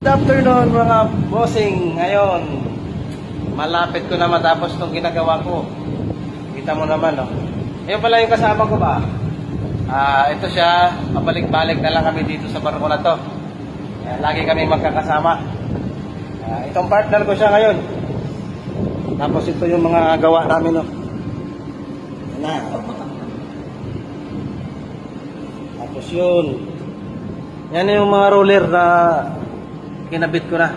Good afternoon mga bossing. Ngayon, malapit ko na matapos itong ginagawa ko. Kita mo naman, no? Ayun pala yung kasama ko ba? Ito siya, pabalik-balik na lang kami dito sa barko na to. Lagi kami magkakasama. Itong partner ko siya ngayon. Tapos ito yung mga gawa namin, no? Yan na. Tapos yun. Yan yung mga roller na kinabit ko na.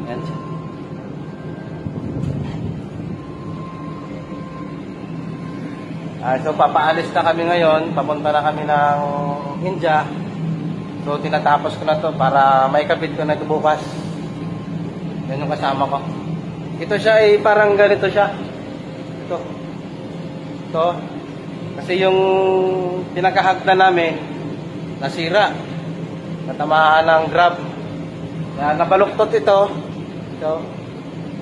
Yan siya. So papaalis na kami ngayon. Papunta na kami ng India. So tinatapos ko na to para maikabit ko na ito bukas. Yan yung kasama ko. Ito siya ay parang ganito siya. Ito. Ito. Kasi yung pinakahagdan namin nasira. Natamaan ng grab. Nabaluktot ito.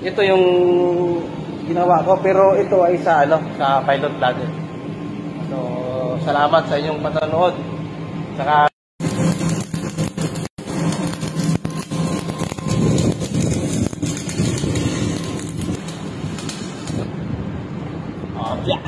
Ito yung ginawa ko, pero ito ay sa sa pilot vlogger. So, salamat sa inyong panonood. Saka yeah.